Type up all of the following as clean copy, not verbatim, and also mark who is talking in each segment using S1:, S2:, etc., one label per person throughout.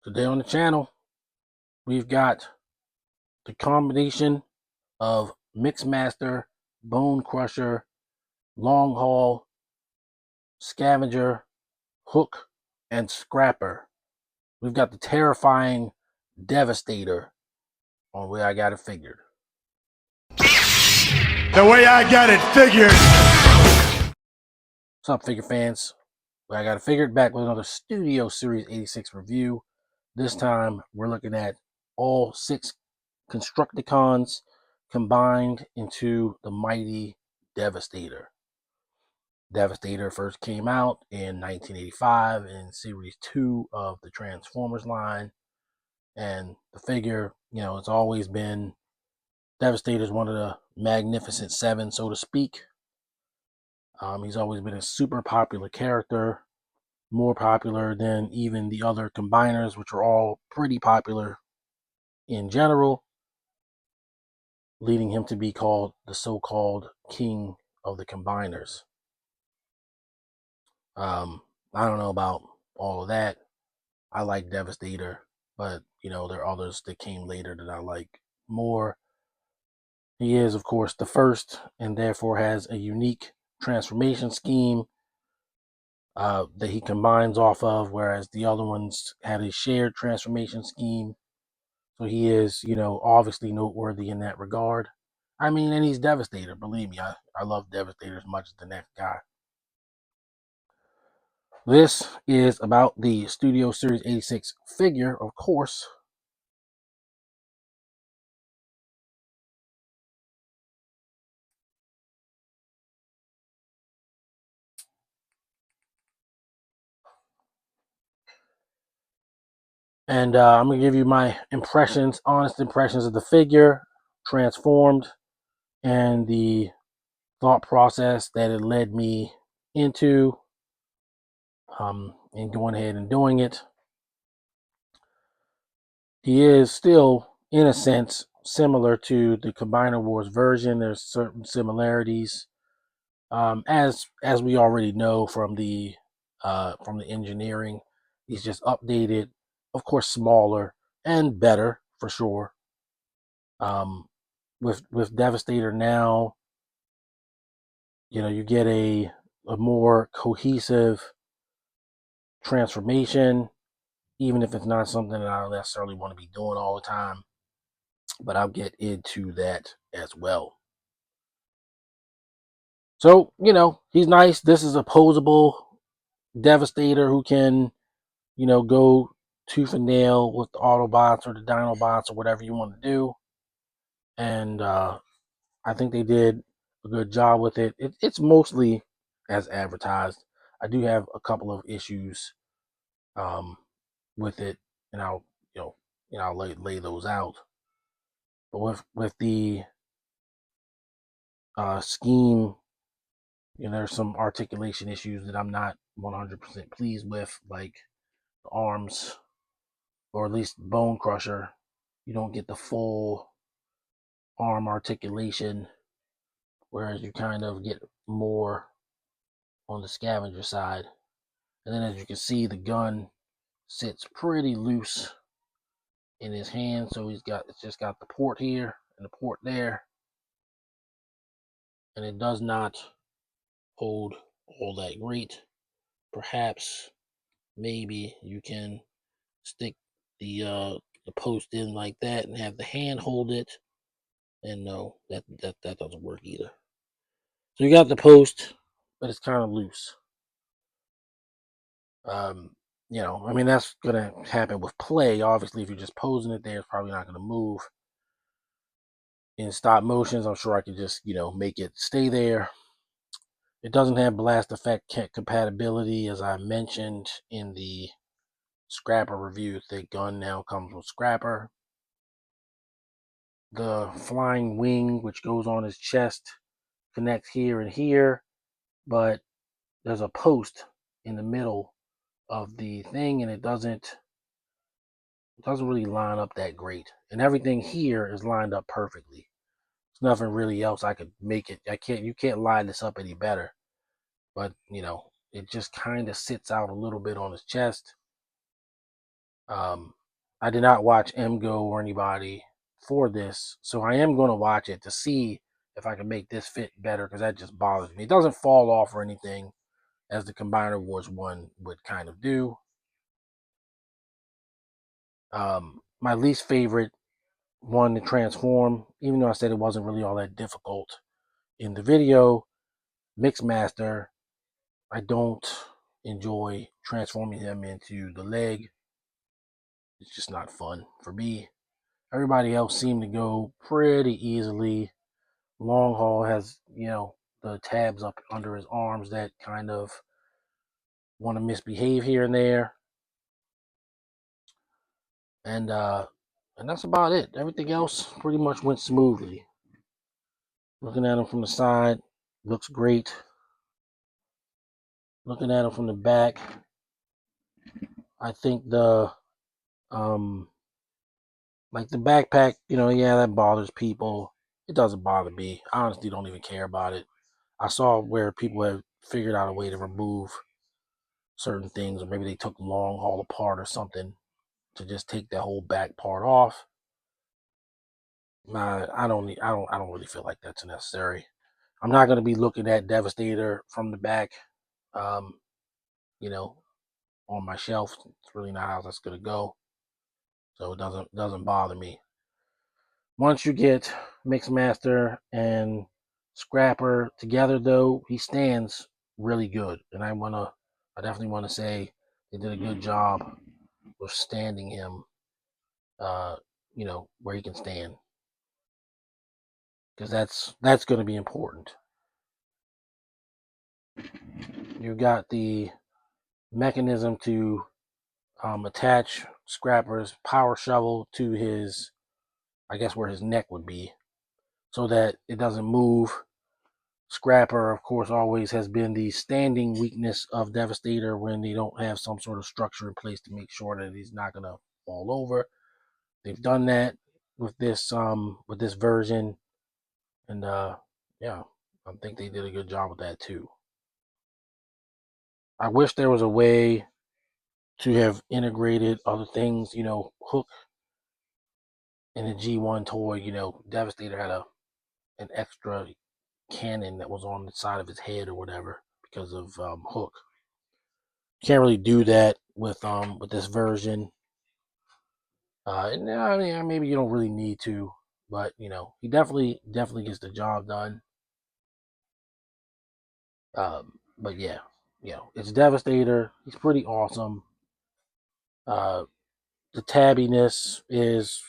S1: Today on the channel, we've got the combination of Mixmaster, Bonecrusher, Long Haul, Scavenger, Hook, and Scrapper. We've got the terrifying Devastator on where I got it figured.
S2: The way I got it figured.
S1: What's up, figure fans? Where I got it figured, back with another Studio Series 86 review. This time, we're looking at all 6 Constructicons combined into the mighty Devastator. Devastator first came out in 1985 in Series 2 of the Transformers line. And the figure, it's always been, Devastator is one of the Magnificent Seven, so to speak. He's always been a super popular character, more popular than even the other combiners, which are all pretty popular in general, leading him to be called the so-called King of the Combiners. I don't know about all of that. I like Devastator, but there are others that came later that I like more. He is, of course, the first, and therefore has a unique transformation scheme that he combines off of, whereas the other ones had a shared transformation scheme. So he is, obviously noteworthy in that regard. I mean, and he's Devastator. Believe me, I love Devastator as much as the next guy. This is about the Studio Series 86 figure, of course. And I'm going to give you my impressions, honest impressions of the figure, transformed, and the thought process that it led me into in going ahead and doing it. He is still, in a sense, similar to the Combiner Wars version. There's certain similarities, as we already know from the engineering. He's just updated, of course, smaller and better for sure. With Devastator now, you get a more cohesive transformation, even if it's not something that I don't necessarily want to be doing all the time. But I'll get into that as well. So, he's nice. This is a posable Devastator who can, go tooth and nail with the Autobots or the Dinobots or whatever you want to do. And I think they did a good job with it. It's mostly as advertised. I do have a couple of issues with it, and I'll lay those out. But with the scheme, there's some articulation issues that I'm not 100% pleased with, like the arms, or at least Bonecrusher. You don't get the full arm articulation, whereas you kind of get more on the Scavenger side. And then, as you can see, the gun sits pretty loose in his hand, so it's just got the port here and the port there, and it does not hold all that great. Perhaps, maybe you can stick the post in like that and have the hand hold it, and no, that doesn't work either. So you got the post, but it's kind of loose. I mean, that's gonna happen with play. Obviously, if you're just posing it there, it's probably not gonna move. In stop motions, I'm sure I could just, make it stay there. It doesn't have blast effect compatibility, as I mentioned in the Scrapper review. The gun now comes with Scrapper. The flying wing, which goes on his chest, connects here and here, but there's a post in the middle of the thing, and it doesn't really line up that great. And everything here is lined up perfectly. There's nothing really else I could make it. You can't line this up any better. But, it just kind of sits out a little bit on his chest. I did not watch MGO or anybody for this, so I am going to watch it to see if I can make this fit better, because that just bothers me. It doesn't fall off or anything, as the Combiner Wars one would kind of do. My least favorite one to transform, even though I said it wasn't really all that difficult in the video, Mixmaster. I don't enjoy transforming him into the leg. It's just not fun for me. Everybody else seemed to go pretty easily. Long Haul has, the tabs up under his arms that kind of want to misbehave here and there. And that's about it. Everything else pretty much went smoothly. Looking at him from the side, looks great. Looking at him from the back, I think the like the backpack, yeah, that bothers people. It doesn't bother me. I honestly don't even care about it. I saw where people have figured out a way to remove certain things, or maybe they took Long Haul apart or something to just take that whole back part off. Nah, I don't really feel like that's necessary. I'm not gonna be looking at Devastator from the back, um, you know, on my shelf. It's really not how that's gonna go, so it doesn't bother me. Once you get Mixmaster and Scrapper together, though, he stands really good, and I definitely wanna say they did a good job with standing him, where he can stand, because that's going to be important. You got the mechanism to attach Scrapper's power shovel to his, I guess, where his neck would be, so that it doesn't move. Scrapper, of course, always has been the standing weakness of Devastator when they don't have some sort of structure in place to make sure that he's not going to fall over. They've done that with this version, and yeah, I think they did a good job with that too. I wish there was a way to have integrated other things, Hook in the G1 toy, Devastator had an extra cannon that was on the side of his head or whatever because of Hook. Can't really do that with this version. And I mean, maybe you don't really need to, but he definitely gets the job done. But yeah, it's Devastator. He's pretty awesome. Uh, the tabbiness is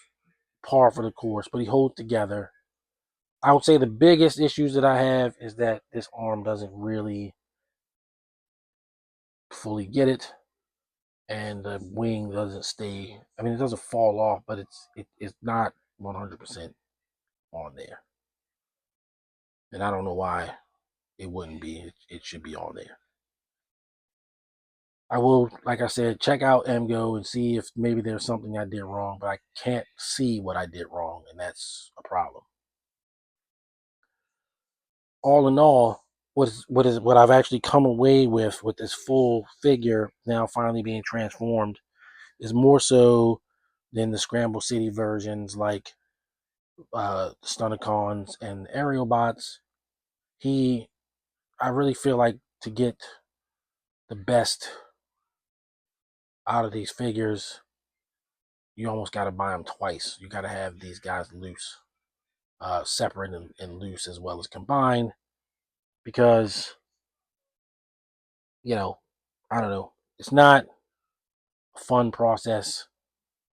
S1: par for the course, but he holds together. I would say the biggest issues that I have is that this arm doesn't really fully get it, and the wing doesn't stay. I mean, it doesn't fall off, but it's not 100% on there, and I don't know why it wouldn't be. It should be on there. I will, like I said, check out MGO and see if maybe there's something I did wrong, but I can't see what I did wrong, and that's a problem. All in all, what I've actually come away with this full figure now finally being transformed is more so than the Scramble City versions like Stunticons and Aerial Bots. I really feel like to get the best out of these figures, you almost got to buy them twice. You got to have these guys loose, separate and loose as well as combined, because I don't know, it's not a fun process,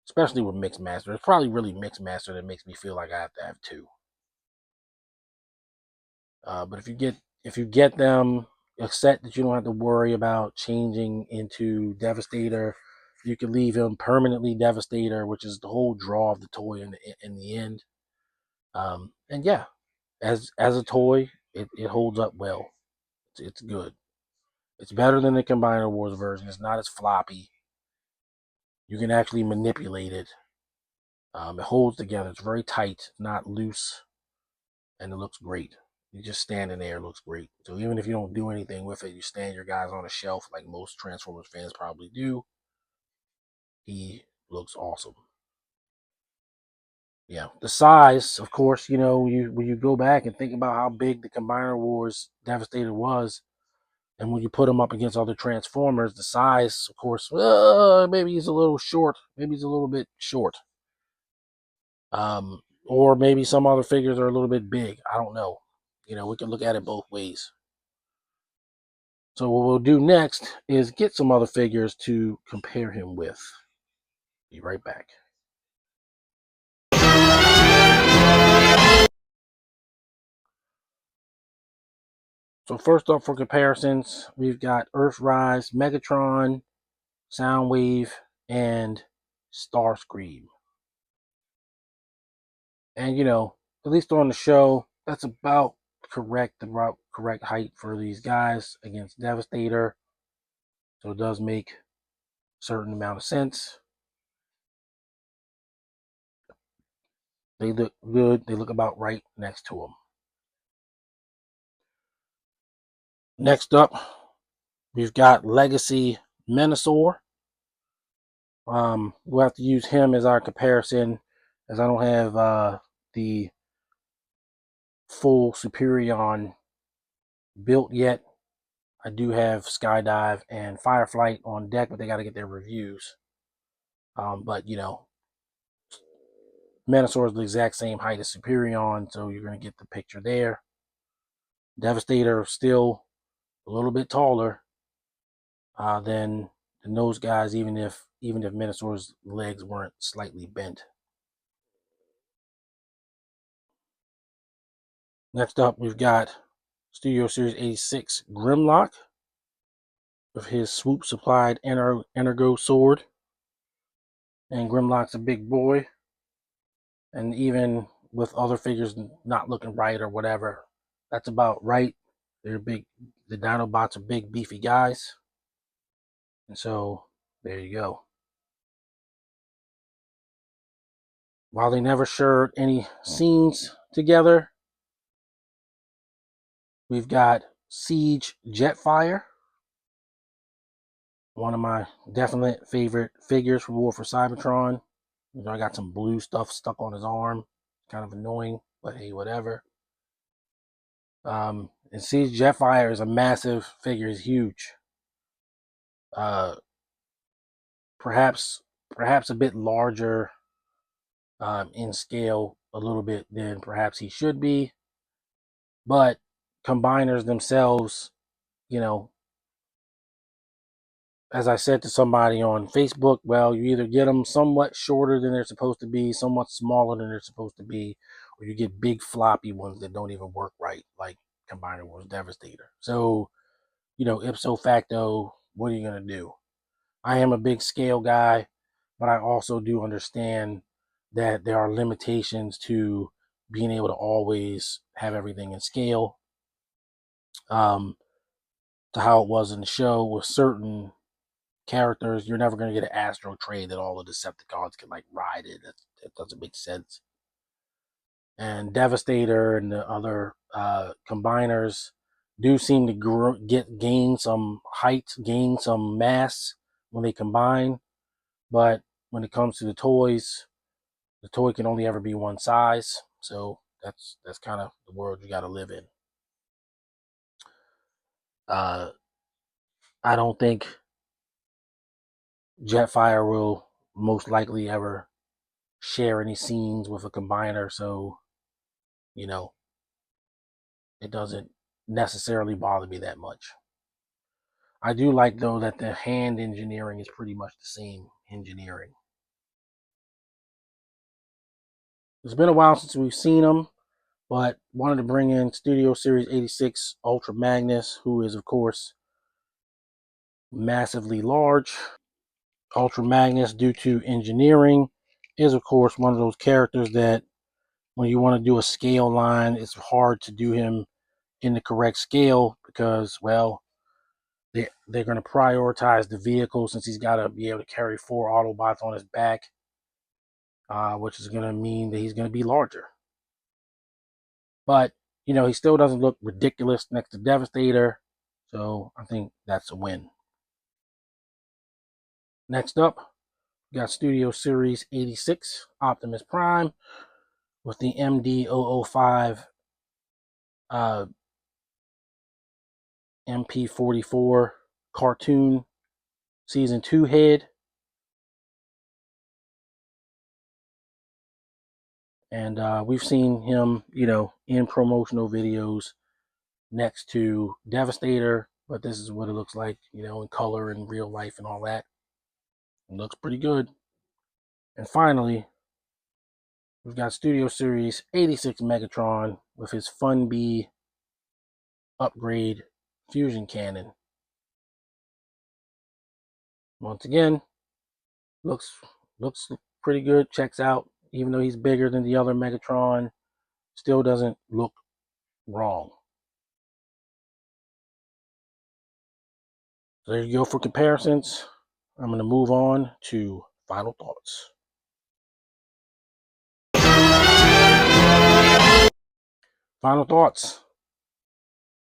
S1: especially with Mixmaster. It's probably really Mixmaster that makes me feel like I have to have two. But if you get them a set that you don't have to worry about changing into Devastator, you can leave him permanently Devastator, which is the whole draw of the toy in the end. And yeah, as a toy, it holds up well. It's good. It's better than the Combiner Wars version. It's not as floppy. You can actually manipulate it. It holds together. It's very tight, not loose, and it looks great. You just standing there, it looks great. So even if you don't do anything with it, you stand your guys on a shelf like most Transformers fans probably do. He looks awesome. Yeah, the size, of course, you know, when you go back and think about how big the Combiner Wars Devastator was, and when you put him up against other Transformers, the size, of course, maybe he's a little short. Maybe he's a little bit short. Or maybe some other figures are a little bit big. I don't know. You know, we can look at it both ways. So what we'll do next is get some other figures to compare him with. Be right back. So first up for comparisons, we've got Earthrise, Megatron, Soundwave, and Starscream. And you know, at least on the show, that's about the correct height for these guys against Devastator. So it does make a certain amount of sense. They look good. They look about right next to him. Next up, we've got Legacy Menasor. We'll have to use him as our comparison, as I don't have the full Superion built yet. I do have Skydive and Fireflight on deck, but they got to get their reviews. But you know, Menasor is the exact same height as Superion, so you're going to get the picture there. Devastator still a little bit taller than those guys, even if Menasor's legs weren't slightly bent. Next up, we've got Studio Series 86 Grimlock with his swoop supplied Energo sword. And Grimlock's a big boy. And even with other figures not looking right or whatever, that's about right. They're big. The Dinobots are big, beefy guys. And so, there you go. While they never shared any scenes together, we've got Siege Jetfire, one of my definite favorite figures from War for Cybertron. You know, I got some blue stuff stuck on his arm. Kind of annoying, but hey, whatever. And Siege Jetfire is a massive figure. He's huge. Perhaps a bit larger in scale a little bit than perhaps he should be. But combiners themselves, you know, as I said to somebody on Facebook, well, you either get them somewhat shorter than they're supposed to be, somewhat smaller than they're supposed to be, or you get big floppy ones that don't even work right, like Combiner Wars Devastator. So, you know, ipso facto, what are you going to do? I am a big scale guy, but I also do understand that there are limitations to being able to always have everything in scale. To how it was in the show with certain characters, you're never going to get an Astro trade that all the Decepticons can like ride it. That doesn't make sense. And Devastator and the other combiners do seem to gain some height, gain some mass when they combine. But when it comes to the toy can only ever be one size. So that's kind of the world you got to live in. I don't think Jetfire will most likely ever share any scenes with a combiner, so you know it doesn't necessarily bother me that much. I do like though that the hand engineering is pretty much the same engineering. It's been a while since we've seen them, but wanted to bring in Studio Series 86 Ultra Magnus, who is of course massively large. Ultra Magnus, due to engineering, is of course one of those characters that when you want to do a scale line, it's hard to do him in the correct scale because, well, they're going to prioritize the vehicle since he's got to be able to carry 4 Autobots on his back, which is going to mean that he's going to be larger. But, you know, he still doesn't look ridiculous next to Devastator, so I think that's a win. Next up, We got Studio Series 86 Optimus Prime with the MD005 MP44 cartoon season 2 head. And we've seen him, in promotional videos next to Devastator, but this is what it looks like, in color and real life and all that. It looks pretty good. And finally, we've got Studio Series 86 Megatron with his Fun Bee upgrade fusion cannon. Once again, looks pretty good, checks out, even though he's bigger than the other Megatron, still doesn't look wrong. So there you go for comparisons. I'm going to move on to final thoughts. Final thoughts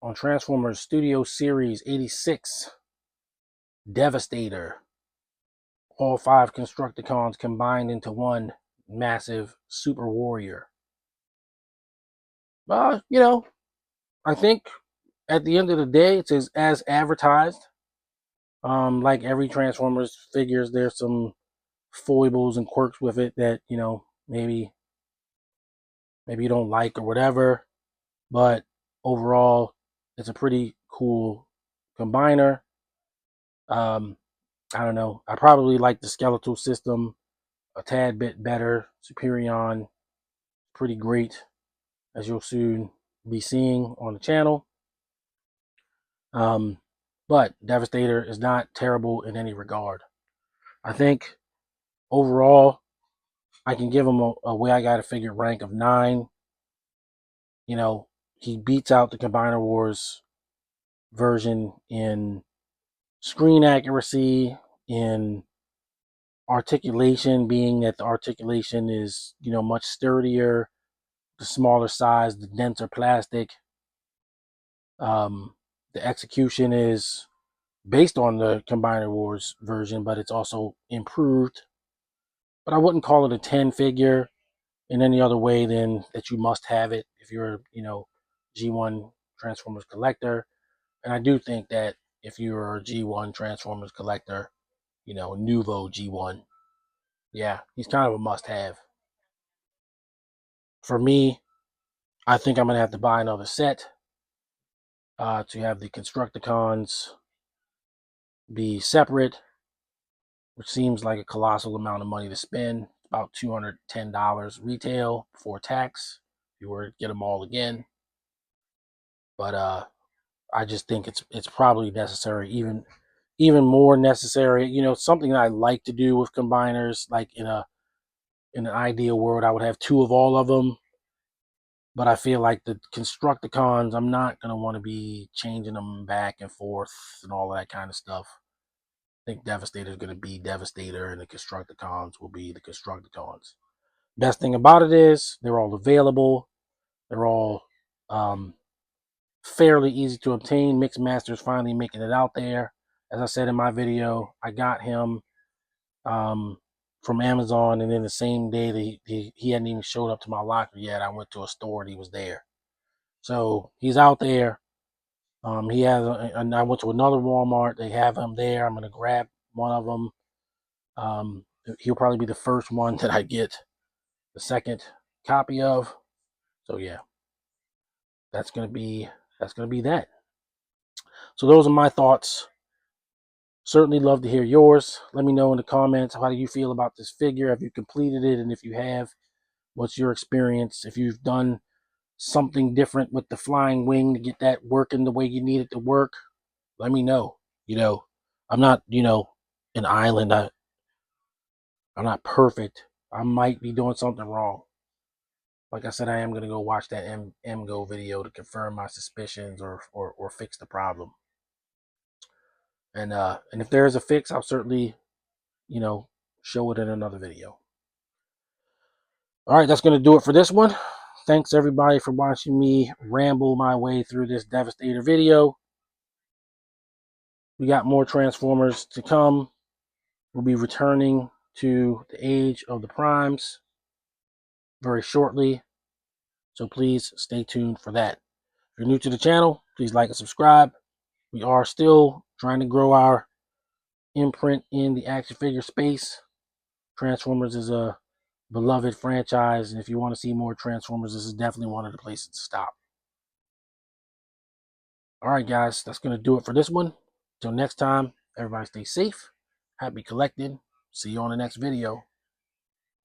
S1: on Transformers Studio Series 86 Devastator. All 5 Constructicons combined into one massive super warrior. I think at the end of the day, it's as advertised. Like every Transformers figures, there's some foibles and quirks with it that, maybe you don't like or whatever. But overall, it's a pretty cool combiner. I don't know. I probably like the skeletal system a tad bit better. Superion, pretty great, as you'll soon be seeing on the channel. But Devastator is not terrible in any regard. I think overall, I can give him a way I got to figure rank of 9. He beats out the Combiner Wars version in screen accuracy, in articulation, being that the articulation is, much sturdier, the smaller size, the denser plastic. The execution is based on the Combiner Wars version, but it's also improved. But I wouldn't call it a 10 figure in any other way than that you must have it if you're, G1 Transformers collector. And I do think that if you're a G1 Transformers collector, Nuvo G1, yeah, he's kind of a must-have. For me, I think I'm going to have to buy another set to have the Constructicons be separate, which seems like a colossal amount of money to spend. About $210 retail before tax if you were to get them all again. But I just think it's probably necessary, even more necessary. Something that I like to do with combiners, like in an ideal world, I would have 2 of all of them. But I feel like the Constructicons, I'm not going to want to be changing them back and forth and all that kind of stuff. I think Devastator is going to be Devastator and the Constructicons will be the Constructicons. Best thing about it is they're all available. They're all fairly easy to obtain. Mixmaster is finally making it out there. As I said in my video, I got him from Amazon, and then the same day that he hadn't even showed up to my locker yet, I went to a store and he was there. So he's out there. He has, and I went to another Walmart. They have him there. I'm gonna grab one of them. He'll probably be the first one that I get the second copy of. So yeah, that's gonna be that. So those are my thoughts. Certainly love to hear yours. Let me know in the comments, how do you feel about this figure? Have you completed it? And if you have, what's your experience? If you've done something different with the flying wing to get that working the way you need it to work, let me know. I'm not, an island. I'm not perfect. I might be doing something wrong. Like I said, I am going to go watch that MGO video to confirm my suspicions or fix the problem. And if there is a fix, I'll certainly, show it in another video. All right, that's going to do it for this one. Thanks everybody for watching me ramble my way through this Devastator video. We got more Transformers to come. We'll be returning to the Age of the Primes very shortly. So please stay tuned for that. If you're new to the channel, please like and subscribe. We are still trying to grow our imprint in the action figure space. Transformers is a beloved franchise, and if you want to see more Transformers, this is definitely one of the places to stop. All right, guys, that's going to do it for this one. Until next time, everybody stay safe, happy collecting. See you on the next video.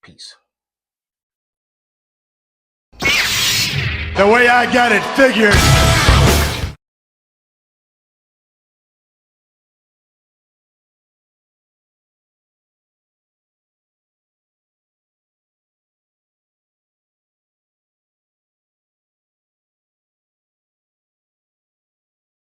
S1: Peace.
S2: The way I got it figured.